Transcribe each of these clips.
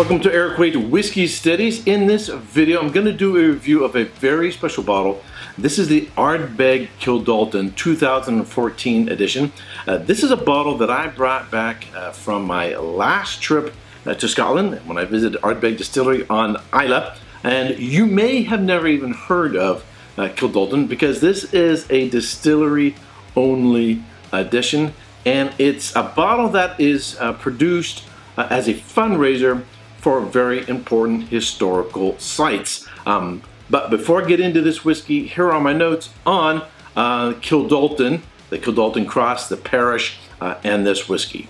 Welcome to Eric Wade Whiskey Studies. In this video, I'm going to do a review of a very special bottle. This is the Ardbeg Kildalton 2014 edition. This is a bottle that I brought back from my last trip to Scotland when I visited Ardbeg Distillery on Islay. And you may have never even heard of Kildalton because this is a distillery only edition, and it's a bottle that is produced as a fundraiser for very important historical sites. But before I get into this whiskey, here are my notes on Kildalton, the Kildalton Cross, the parish, and this whiskey.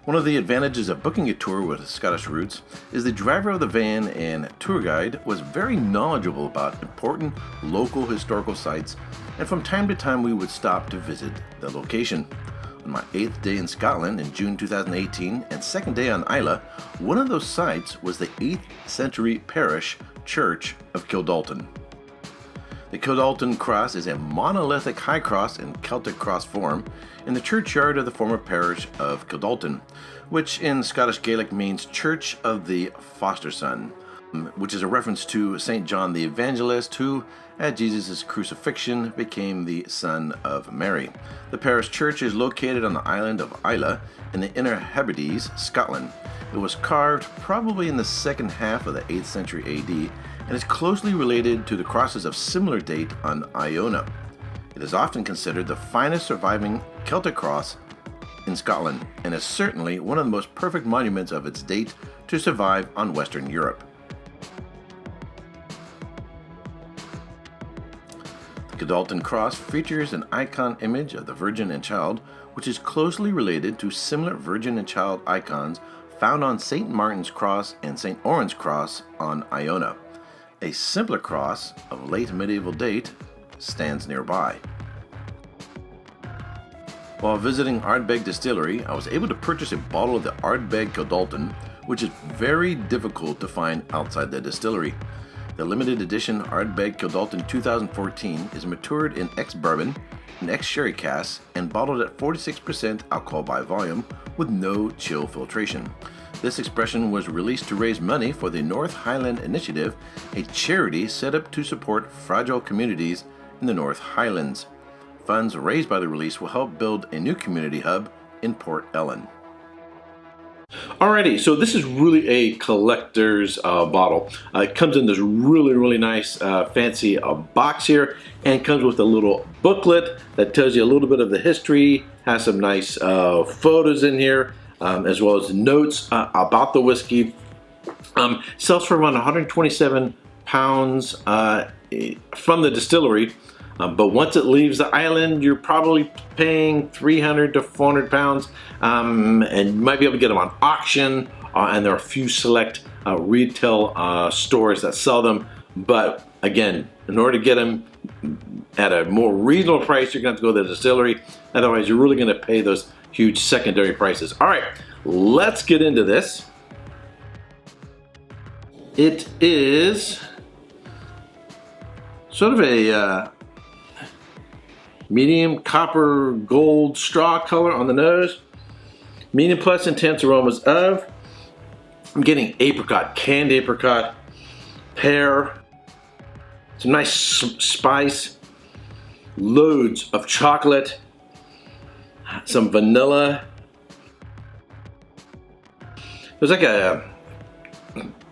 One of the advantages of booking a tour with Scottish roots is the driver of the van and tour guide was very knowledgeable about important local historical sites, and from time to time we would stop to visit the location. On my 8th day in Scotland in June 2018 and 2nd day on Islay, one of those sites was the 8th century parish church of Kildalton. The Kildalton cross is a monolithic high cross in Celtic cross form in the churchyard of the former parish of Kildalton, which in Scottish Gaelic means Church of the Foster Son, which is a reference to St. John the Evangelist, who at Jesus' crucifixion became the son of Mary. The parish church is located on the island of Islay in the Inner Hebrides, Scotland. It was carved probably in the second half of the 8th century AD and is closely related to the crosses of similar date on Iona. It is often considered the finest surviving Celtic cross in Scotland and is certainly one of the most perfect monuments of its date to survive on Western Europe. The Kildalton cross features an icon image of the Virgin and Child, which is closely related to similar Virgin and Child icons found on St. Martin's Cross and St. Oran's Cross on Iona. A simpler cross of late medieval date stands nearby. While visiting Ardbeg Distillery, I was able to purchase a bottle of the Ardbeg Kildalton, which is very difficult to find outside the distillery. The limited edition Ardbeg Kildalton 2014 is matured in ex-bourbon and ex-sherry casks and bottled at 46% alcohol by volume with no chill filtration. This expression was released to raise money for the North Highland Initiative, a charity set up to support fragile communities in the North Highlands. Funds raised by the release will help build a new community hub in Port Ellen. Alrighty, so this is really a collector's bottle. It comes in this really nice fancy box here, and comes with a little booklet that tells you a little bit of the history, has some nice photos in here, as well as notes about the whiskey. Sells for around 127 pounds from the distillery. But once it leaves the island, you're probably paying 300 to 400 pounds, and you might be able to get them on auction, and there are a few select retail stores that sell them. But again, in order to get them at a more reasonable price, you're going to have to go to the distillery. Otherwise, you're really going to pay those huge secondary prices. All right, let's get into this. It is sort of a medium copper gold straw color on the nose. Medium plus intense aromas of, I'm getting apricot, canned apricot, pear, some nice spice, loads of chocolate, some vanilla. There's like a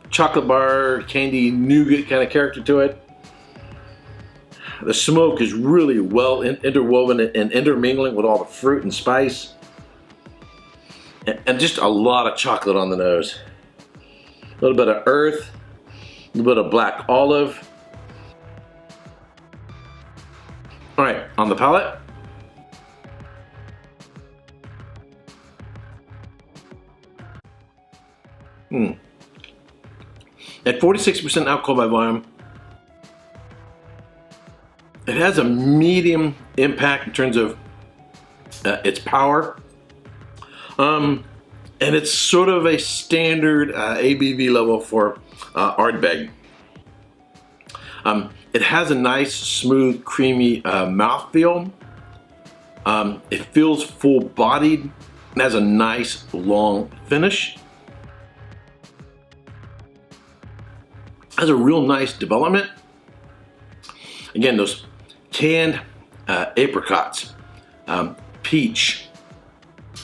chocolate bar, candy, nougat kind of character to it. The smoke is really well interwoven and intermingling with all the fruit and spice. And just a lot of chocolate on the nose. A little bit of earth, a little bit of black olive. All right, on the palate. At 46% alcohol by volume, it has a medium impact in terms of its power, and it's sort of a standard ABV level for Ardbeg. It has a nice, smooth, creamy mouthfeel. It feels full-bodied and has a nice, long finish. Has a real nice development. Again, those canned apricots, peach,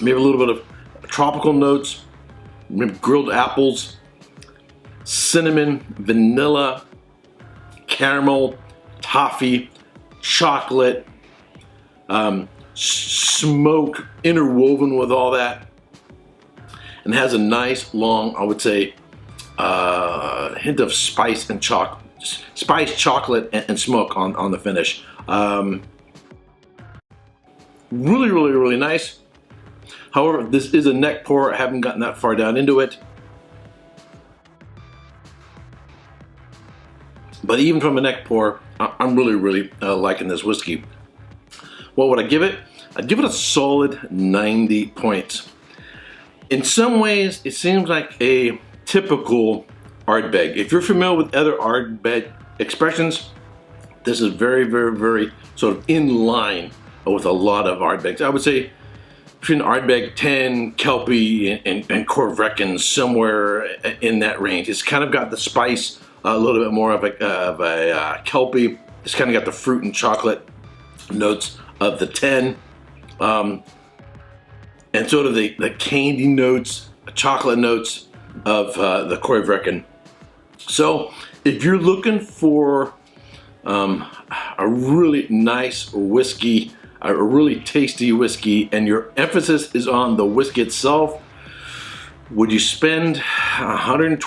maybe a little bit of tropical notes, maybe grilled apples, cinnamon, vanilla, caramel, toffee, chocolate, smoke interwoven with all that, and has a nice long, I would say, hint of spice and chocolate and smoke on the finish. Really nice. However, this is a neck pour. I haven't gotten that far down into it. But even from a neck pour, I'm really liking this whiskey. What would I give it? I'd give it a solid 90 points. In some ways, it seems like a typical Ardbeg. If you're familiar with other Ardbeg expressions, this is very sort of in line with a lot of Ardbegs. I would say between Ardbeg 10, Kelpie, and Corvrecken, somewhere in that range. It's kind of got the spice, a little bit more of a Kelpie. It's kind of got the fruit and chocolate notes of the 10, and sort of the candy notes, chocolate notes of the Corvrecken. So if you're looking for a really nice whiskey, a really tasty whiskey, and your emphasis is on the whiskey itself, would you spend $127,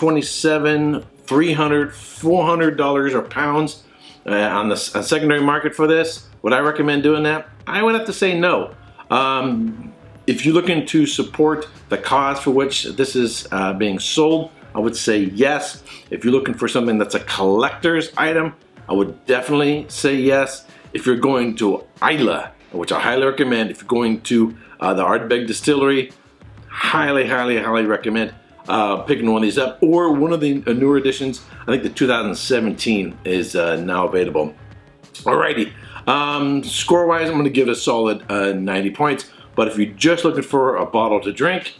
$300, $400 or pounds on the secondary market for this? Would I recommend doing that? I would have to say no. If you're looking to support the cause for which this is being sold, I would say yes. If you're looking for something that's a collector's item, I would definitely say yes. If you're going to Islay, which I highly recommend, if you're going to the Ardbeg Distillery, highly recommend picking one of these up, or one of the newer editions. I think the 2017 is now available. Alrighty, score-wise, I'm going to give it a solid 90 points. But if you're just looking for a bottle to drink,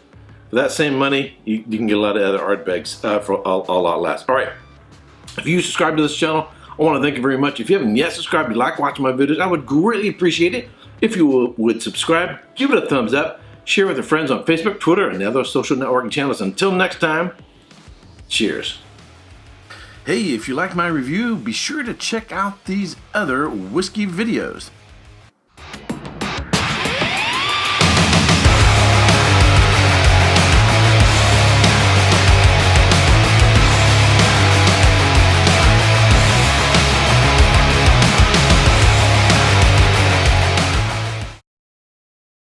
for that same money, you can get a lot of other Ardbegs for a lot less. All right, if you subscribe to this channel, I want to thank you very much. If you haven't yet subscribed, you like watching my videos, I would greatly appreciate it if you would subscribe, give it a thumbs up, share with your friends on Facebook, Twitter, and the other social networking channels. Until next time, cheers. Hey, if you like my review, be sure to check out these other whiskey videos.